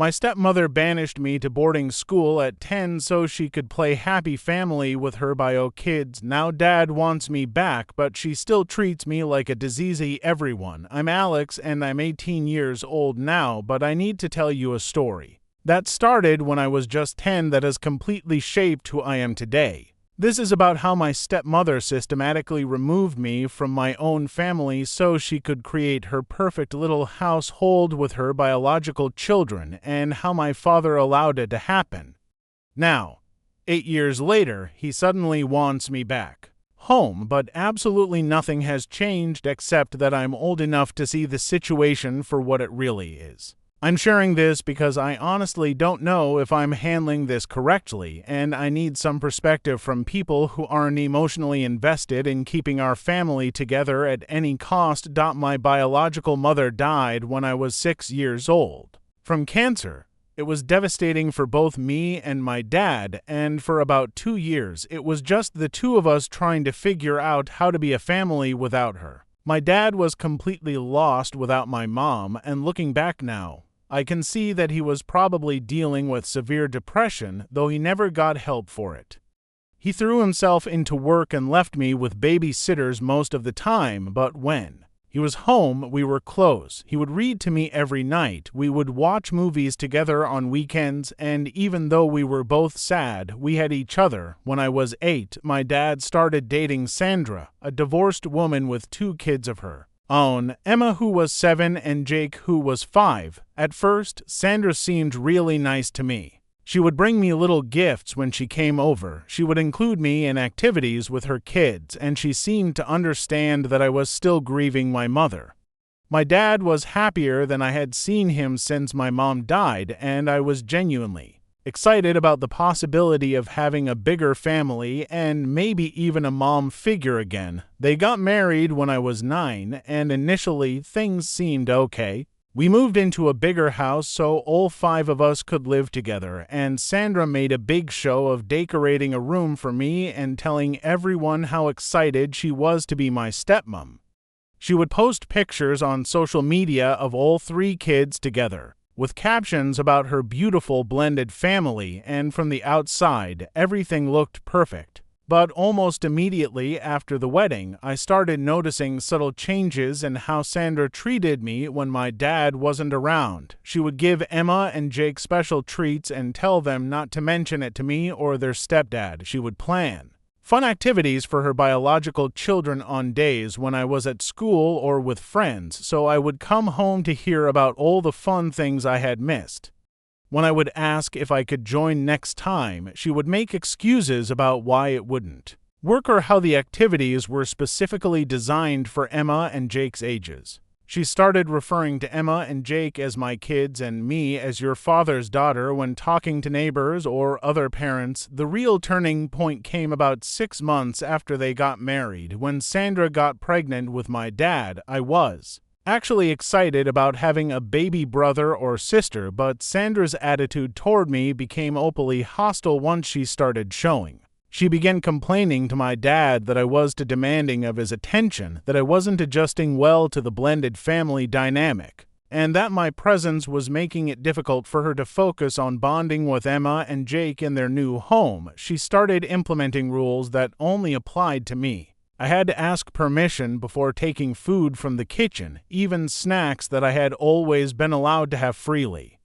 My stepmother banished me to boarding school at 10 so she could play happy family with her bio kids. Now dad wants me back, but she still treats me like a diseasey everyone. I'm Alex and I'm 18 years old now, but I need to tell you a story that started when I was just 10 that has completely shaped who I am today. This is about how my stepmother systematically removed me from my own family so she could create her perfect little household with her biological children, and how my father allowed it to happen. Now, 8 years later, he suddenly wants me back home, but absolutely nothing has changed except that I'm old enough to see the situation for what it really is. I'm sharing this because I honestly don't know if I'm handling this correctly, and I need some perspective from people who aren't emotionally invested in keeping our family together at any cost. My biological mother died when I was 6 years old from cancer. It was devastating for both me and my dad, and for about 2 years it was just the two of us trying to figure out how to be a family without her. My dad was completely lost without my mom, and looking back now, I can see that he was probably dealing with severe depression, though he never got help for it. He threw himself into work and left me with babysitters most of the time, but when he was home, we were close. He would read to me every night. We would watch movies together on weekends, and even though we were both sad, we had each other. When I was 8, my dad started dating Sandra, a divorced woman with 2 kids of her own, Emma, who was 7, and Jake, who was 5. At first, Sandra seemed really nice to me. She would bring me little gifts when she came over. She would include me in activities with her kids, and she seemed to understand that I was still grieving my mother. My dad was happier than I had seen him since my mom died, and I was genuinely excited about the possibility of having a bigger family and maybe even a mom figure again. They got married when I was 9, and initially things seemed okay. We moved into a bigger house so all 5 of us could live together, and Sandra made a big show of decorating a room for me and telling everyone how excited she was to be my stepmom. She would post pictures on social media of all 3 kids together, with captions about her beautiful blended family, and from the outside, everything looked perfect. But almost immediately after the wedding, I started noticing subtle changes in how Sandra treated me when my dad wasn't around. She would give Emma and Jake special treats and tell them not to mention it to me or their stepdad. She would plan fun activities for her biological children on days when I was at school or with friends, so I would come home to hear about all the fun things I had missed. When I would ask if I could join next time, she would make excuses about why it wouldn't work or how the activities were specifically designed for Emma and Jake's ages. She started referring to Emma and Jake as my kids and me as your father's daughter when talking to neighbors or other parents. The real turning point came about 6 months after they got married. When Sandra got pregnant with my dad, I was actually excited about having a baby brother or sister, but Sandra's attitude toward me became openly hostile once she started showing. She began complaining to my dad that I was too demanding of his attention, that I wasn't adjusting well to the blended family dynamic, and that my presence was making it difficult for her to focus on bonding with Emma and Jake in their new home. She started implementing rules that only applied to me. I had to ask permission before taking food from the kitchen, even snacks that I had always been allowed to have freely.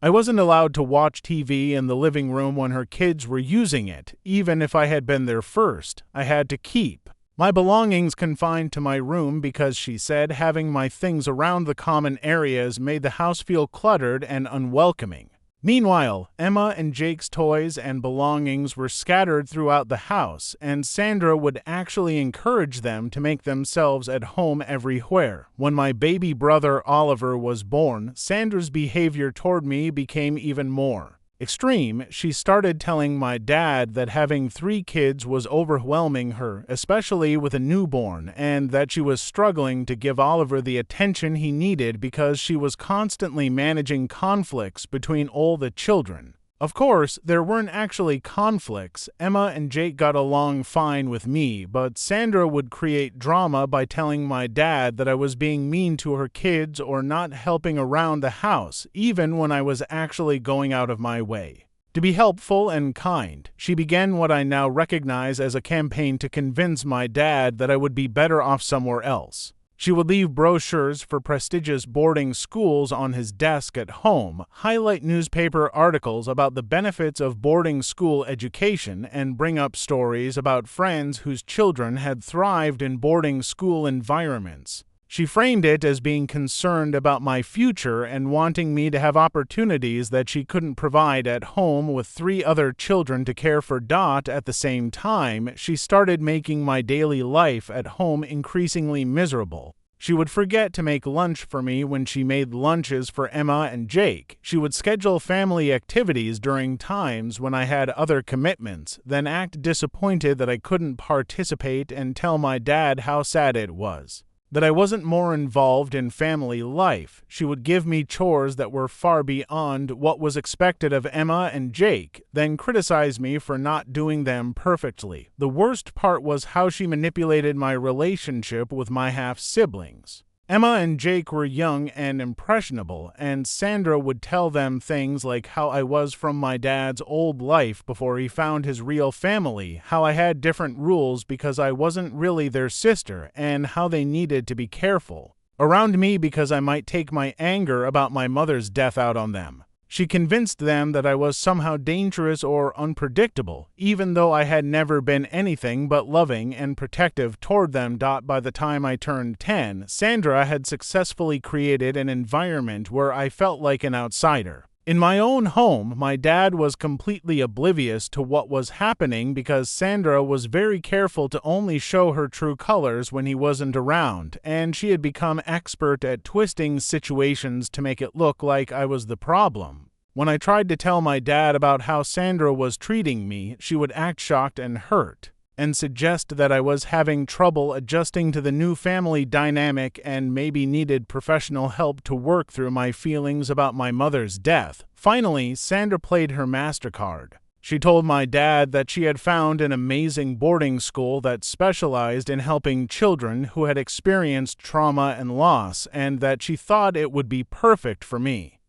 I wasn't allowed to watch TV in the living room when her kids were using it, even if I had been there first. I had to keep my belongings confined to my room because she said having my things around the common areas made the house feel cluttered and unwelcoming. Meanwhile, Emma and Jake's toys and belongings were scattered throughout the house, and Sandra would actually encourage them to make themselves at home everywhere. When my baby brother Oliver was born, Sandra's behavior toward me became even more extreme. She started telling my dad that having 3 kids was overwhelming her, especially with a newborn, and that she was struggling to give Oliver the attention he needed because she was constantly managing conflicts between all the children. Of course, there weren't actually conflicts. Emma and Jake got along fine with me, but Sandra would create drama by telling my dad that I was being mean to her kids or not helping around the house, even when I was actually going out of my way to be helpful and kind. She began what I now recognize as a campaign to convince my dad that I would be better off somewhere else. She would leave brochures for prestigious boarding schools on his desk at home, highlight newspaper articles about the benefits of boarding school education, and bring up stories about friends whose children had thrived in boarding school environments. She framed it as being concerned about my future and wanting me to have opportunities that she couldn't provide at home with 3 other children to care for. At the same time, she started making my daily life at home increasingly miserable. She would forget to make lunch for me when she made lunches for Emma and Jake. She would schedule family activities during times when I had other commitments, then act disappointed that I couldn't participate and tell my dad how sad it was that I wasn't more involved in family life. She would give me chores that were far beyond what was expected of Emma and Jake, then criticize me for not doing them perfectly. The worst part was how she manipulated my relationship with my half-siblings. Emma and Jake were young and impressionable, and Sandra would tell them things like how I was from my dad's old life before he found his real family, how I had different rules because I wasn't really their sister, and how they needed to be careful around me because I might take my anger about my mother's death out on them. She convinced them that I was somehow dangerous or unpredictable, even though I had never been anything but loving and protective toward them. By the time I turned 10, Sandra had successfully created an environment where I felt like an outsider. In my own home, my dad was completely oblivious to what was happening because Sandra was very careful to only show her true colors when he wasn't around, and she had become expert at twisting situations to make it look like I was the problem. When I tried to tell my dad about how Sandra was treating me, she would act shocked and hurt, and suggest that I was having trouble adjusting to the new family dynamic and maybe needed professional help to work through my feelings about my mother's death. Finally, Sandra played her MasterCard. She told my dad that she had found an amazing boarding school that specialized in helping children who had experienced trauma and loss, and that she thought it would be perfect for me.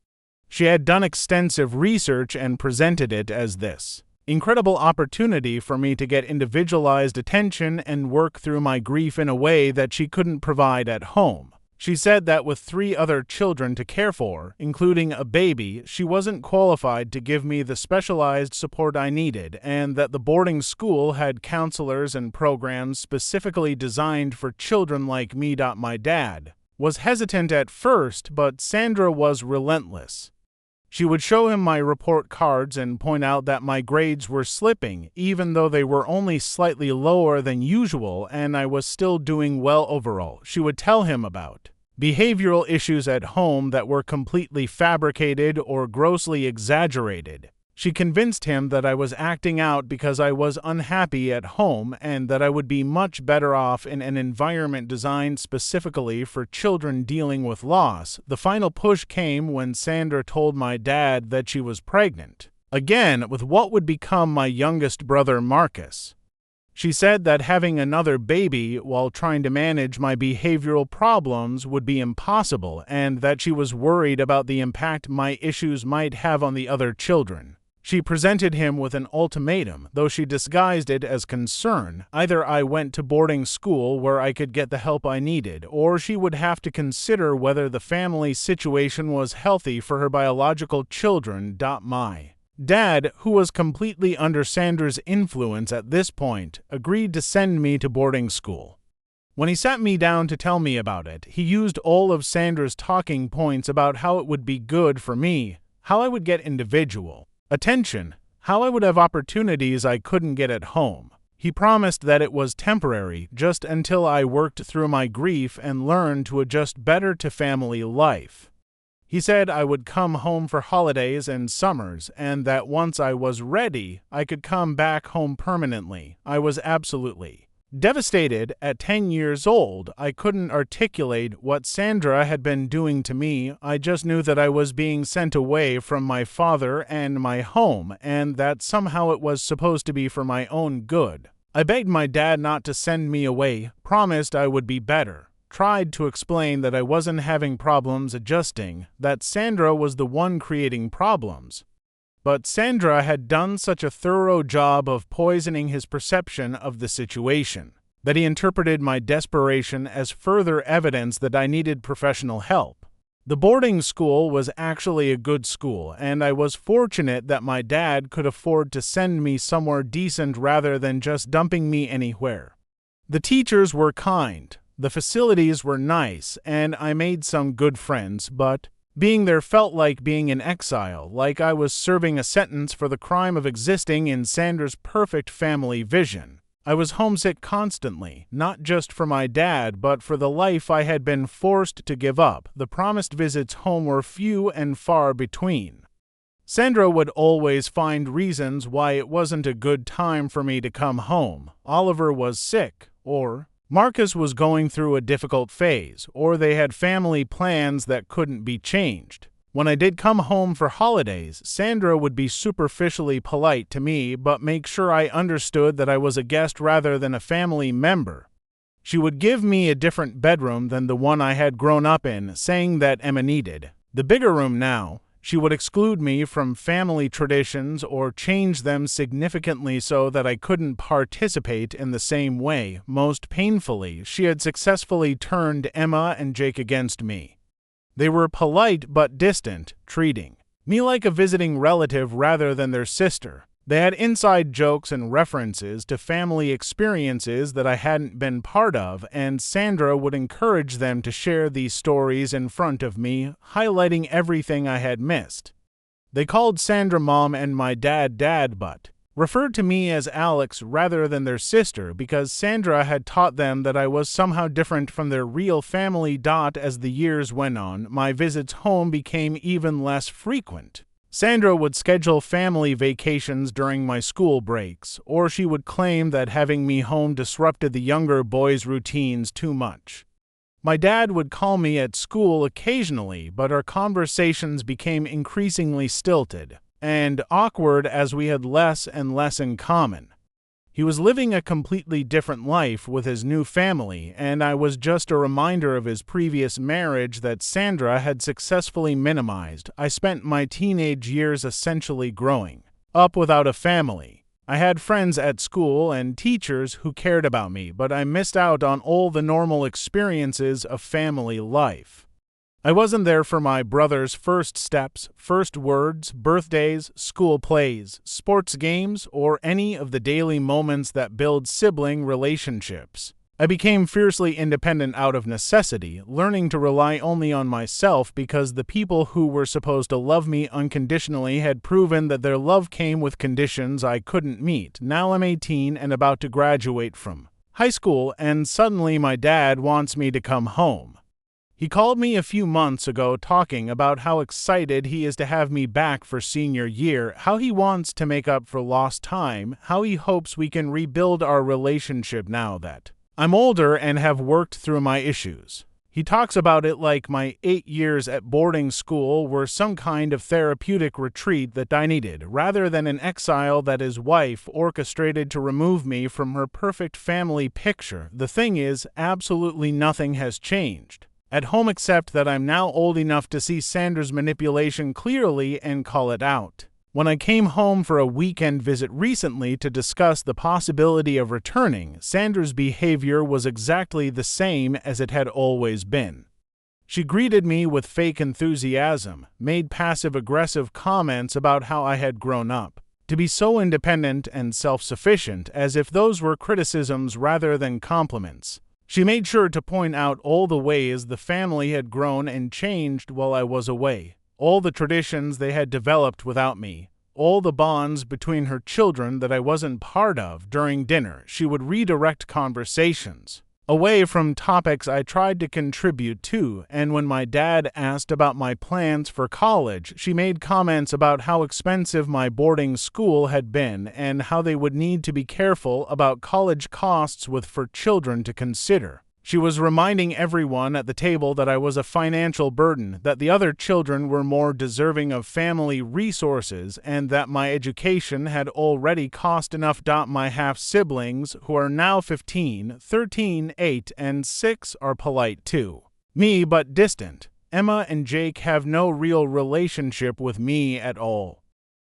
She had done extensive research and presented it as this incredible opportunity for me to get individualized attention and work through my grief in a way that she couldn't provide at home. She said that with 3 other children to care for, including a baby, she wasn't qualified to give me the specialized support I needed, and that the boarding school had counselors and programs specifically designed for children like me. My dad was hesitant at first, but Sandra was relentless. She would show him my report cards and point out that my grades were slipping, even though they were only slightly lower than usual and I was still doing well overall. She would tell him about behavioral issues at home that were completely fabricated or grossly exaggerated. She convinced him that I was acting out because I was unhappy at home and that I would be much better off in an environment designed specifically for children dealing with loss. The final push came when Sandra told my dad that she was pregnant, again with what would become my youngest brother Marcus. She said that having another baby while trying to manage my behavioral problems would be impossible and that she was worried about the impact my issues might have on the other children. She presented him with an ultimatum, though she disguised it as concern. Either I went to boarding school where I could get the help I needed, or she would have to consider whether the family situation was healthy for her biological children. My dad, who was completely under Sandra's influence at this point, agreed to send me to boarding school. When he sat me down to tell me about it, he used all of Sandra's talking points about how it would be good for me, how I would get individual attention, how I would have opportunities I couldn't get at home. He promised that it was temporary, just until I worked through my grief and learned to adjust better to family life. He said I would come home for holidays and summers, and that once I was ready, I could come back home permanently. I was absolutely Devastated at 10 years old, I couldn't articulate what Sandra had been doing to me. I just knew that I was being sent away from my father and my home, and that somehow it was supposed to be for my own good. I begged my dad not to send me away, promised I would be better, tried to explain that I wasn't having problems adjusting, that Sandra was the one creating problems. But Sandra had done such a thorough job of poisoning his perception of the situation that he interpreted my desperation as further evidence that I needed professional help. The boarding school was actually a good school, and I was fortunate that my dad could afford to send me somewhere decent rather than just dumping me anywhere. The teachers were kind, the facilities were nice, and I made some good friends, but being there felt like being in exile, like I was serving a sentence for the crime of existing in Sandra's perfect family vision. I was homesick constantly, not just for my dad, but for the life I had been forced to give up. The promised visits home were few and far between. Sandra would always find reasons why it wasn't a good time for me to come home. Oliver was sick, or Marcus was going through a difficult phase, or they had family plans that couldn't be changed. When I did come home for holidays, Sandra would be superficially polite to me, but make sure I understood that I was a guest rather than a family member. She would give me a different bedroom than the one I had grown up in, saying that Emma needed the bigger room now. She would exclude me from family traditions or change them significantly so that I couldn't participate in the same way. Most painfully, she had successfully turned Emma and Jake against me. They were polite but distant, treating me like a visiting relative rather than their sister. They had inside jokes and references to family experiences that I hadn't been part of, and Sandra would encourage them to share these stories in front of me, highlighting everything I had missed. They called Sandra Mom and my dad Dad, but referred to me as Alex rather than their sister because Sandra had taught them that I was somehow different from their real family. As the years went on, my visits home became even less frequent. Sandra would schedule family vacations during my school breaks, or she would claim that having me home disrupted the younger boys' routines too much. My dad would call me at school occasionally, but our conversations became increasingly stilted and awkward as we had less and less in common. He was living a completely different life with his new family, and I was just a reminder of his previous marriage that Sandra had successfully minimized. I spent my teenage years essentially growing up without a family. I had friends at school and teachers who cared about me, but I missed out on all the normal experiences of family life. I wasn't there for my brother's first steps, first words, birthdays, school plays, sports games, or any of the daily moments that build sibling relationships. I became fiercely independent out of necessity, learning to rely only on myself because the people who were supposed to love me unconditionally had proven that their love came with conditions I couldn't meet. Now I'm 18 and about to graduate from high school, and suddenly my dad wants me to come home. He called me a few months ago talking about how excited he is to have me back for senior year, how he wants to make up for lost time, how he hopes we can rebuild our relationship now that I'm older and have worked through my issues. He talks about it like my 8 years at boarding school were some kind of therapeutic retreat that I needed, rather than an exile that his wife orchestrated to remove me from her perfect family picture. The thing is, absolutely nothing has changed at home except that I'm now old enough to see Sandra's manipulation clearly and call it out. When I came home for a weekend visit recently to discuss the possibility of returning, Sandra's behavior was exactly the same as it had always been. She greeted me with fake enthusiasm, made passive-aggressive comments about how I had grown up to be so independent and self-sufficient, as if those were criticisms rather than compliments. She made sure to point out all the ways the family had grown and changed while I was away, all the traditions they had developed without me, all the bonds between her children that I wasn't part of. During dinner, she would redirect conversations away from topics I tried to contribute to, and when my dad asked about my plans for college, she made comments about how expensive my boarding school had been and how they would need to be careful about college costs for children to consider. She was reminding everyone at the table that I was a financial burden, that the other children were more deserving of family resources, and that my education had already cost enough. My half-siblings, who are now 15, 13, 8, and 6, are polite too. Me, but distant. Emma and Jake have no real relationship with me at all.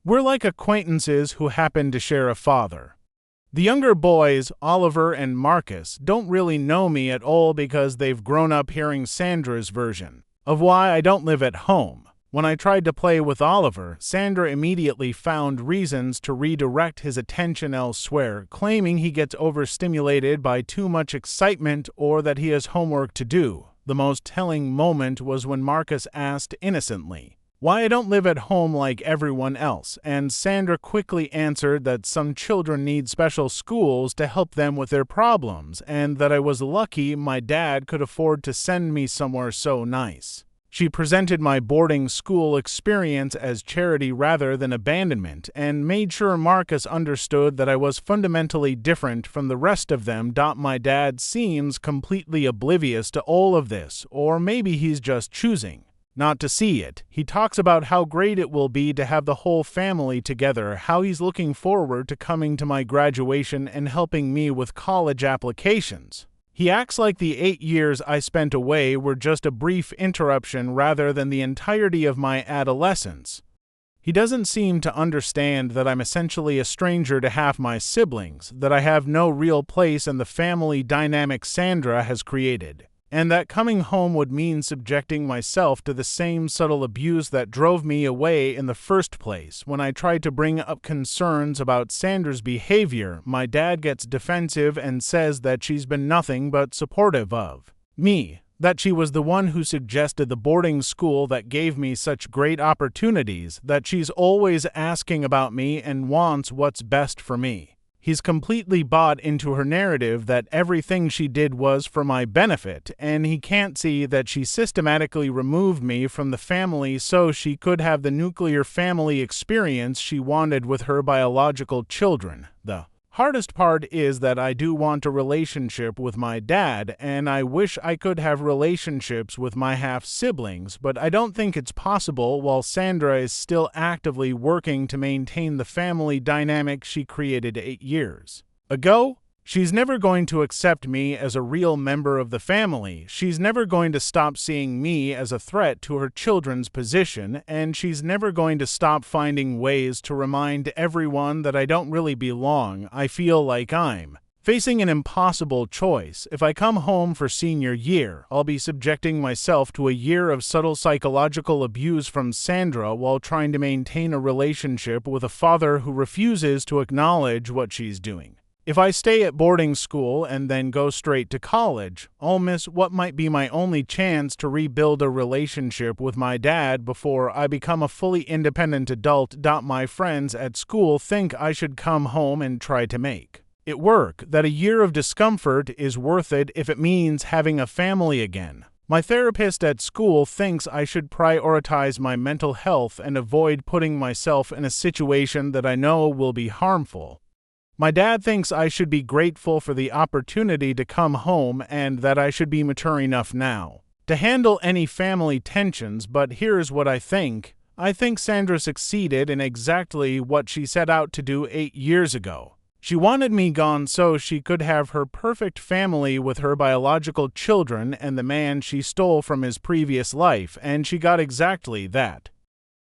We're like acquaintances who happen to share a father. The younger boys, Oliver and Marcus, don't really know me at all because they've grown up hearing Sandra's version of why I don't live at home. When I tried to play with Oliver, Sandra immediately found reasons to redirect his attention elsewhere, claiming he gets overstimulated by too much excitement or that he has homework to do. The most telling moment was when Marcus asked innocently why I don't live at home like everyone else, and Sandra quickly answered that some children need special schools to help them with their problems, and that I was lucky my dad could afford to send me somewhere so nice. She presented my boarding school experience as charity rather than abandonment, and made sure Marcus understood that I was fundamentally different from the rest of them. My dad seems completely oblivious to all of this, or maybe he's just choosing not to see it. He talks about how great it will be to have the whole family together, how he's looking forward to coming to my graduation and helping me with college applications. He acts like the 8 years I spent away were just a brief interruption rather than the entirety of my adolescence. He doesn't seem to understand that I'm essentially a stranger to half my siblings, that I have no real place in the family dynamic Sandra has created, and that coming home would mean subjecting myself to the same subtle abuse that drove me away in the first place. When I tried to bring up concerns about Sandra's behavior, my dad gets defensive and says that she's been nothing but supportive of me, that she was the one who suggested the boarding school that gave me such great opportunities, that she's always asking about me and wants what's best for me. He's completely bought into her narrative that everything she did was for my benefit, and he can't see that she systematically removed me from the family so she could have the nuclear family experience she wanted with her biological children. The hardest part is that I do want a relationship with my dad, and I wish I could have relationships with my half-siblings, but I don't think it's possible while Sandra is still actively working to maintain the family dynamic she created 8 years ago. She's never going to accept me as a real member of the family. She's never going to stop seeing me as a threat to her children's position, and she's never going to stop finding ways to remind everyone that I don't really belong. I feel like I'm facing an impossible choice. If I come home for senior year, I'll be subjecting myself to a year of subtle psychological abuse from Sandra while trying to maintain a relationship with a father who refuses to acknowledge what she's doing. If I stay at boarding school and then go straight to college, I'll miss what might be my only chance to rebuild a relationship with my dad before I become a fully independent adult. My friends at school think I should come home and try to make it work, that a year of discomfort is worth it if it means having a family again. My therapist at school thinks I should prioritize my mental health and avoid putting myself in a situation that I know will be harmful. My dad thinks I should be grateful for the opportunity to come home and that I should be mature enough now to handle any family tensions, but here's what I think. I think Sandra succeeded in exactly what she set out to do 8 years ago. She wanted me gone so she could have her perfect family with her biological children and the man she stole from his previous life, and she got exactly that.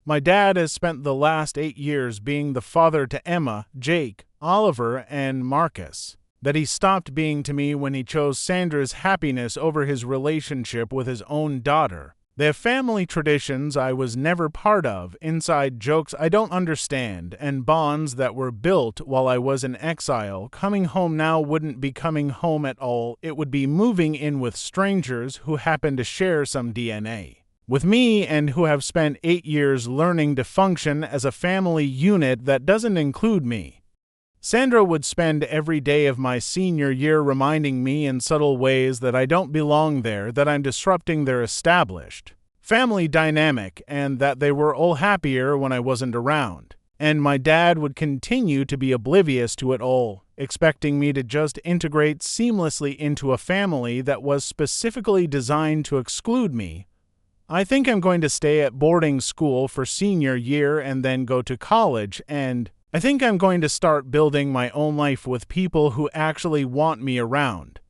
My dad has spent the last 8 years being the father to Emma, Jake, Oliver, and Marcus. That he stopped being to me when he chose Sandra's happiness over his relationship with his own daughter. They have family traditions I was never part of, inside jokes I don't understand, and bonds that were built while I was in exile. Coming home now wouldn't be coming home at all. It would be moving in with strangers who happen to share some DNA with me and who have spent 8 years learning to function as a family unit that doesn't include me. Sandra would spend every day of my senior year reminding me in subtle ways that I don't belong there, that I'm disrupting their established family dynamic, and that they were all happier when I wasn't around. And my dad would continue to be oblivious to it all, expecting me to just integrate seamlessly into a family that was specifically designed to exclude me. I think I'm going to stay at boarding school for senior year and then go to college, and I think I'm going to start building my own life with people who actually want me around.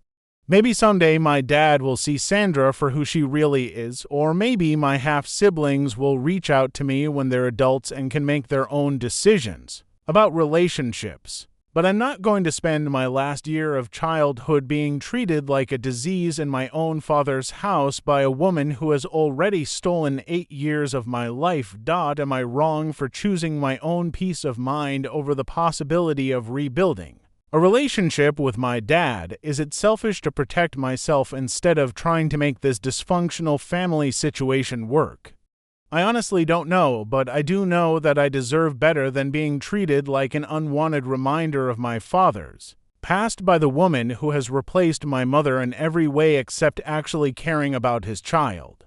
Maybe someday my dad will see Sandra for who she really is, or maybe my half-siblings will reach out to me when they're adults and can make their own decisions about relationships. But I'm not going to spend my last year of childhood being treated like a disease in my own father's house by a woman who has already stolen 8 years of my life. Am I wrong for choosing my own peace of mind over the possibility of rebuilding a relationship with my dad? Is it selfish to protect myself instead of trying to make this dysfunctional family situation work? I honestly don't know, but I do know that I deserve better than being treated like an unwanted reminder of my father's past by the woman who has replaced my mother in every way except actually caring about his child.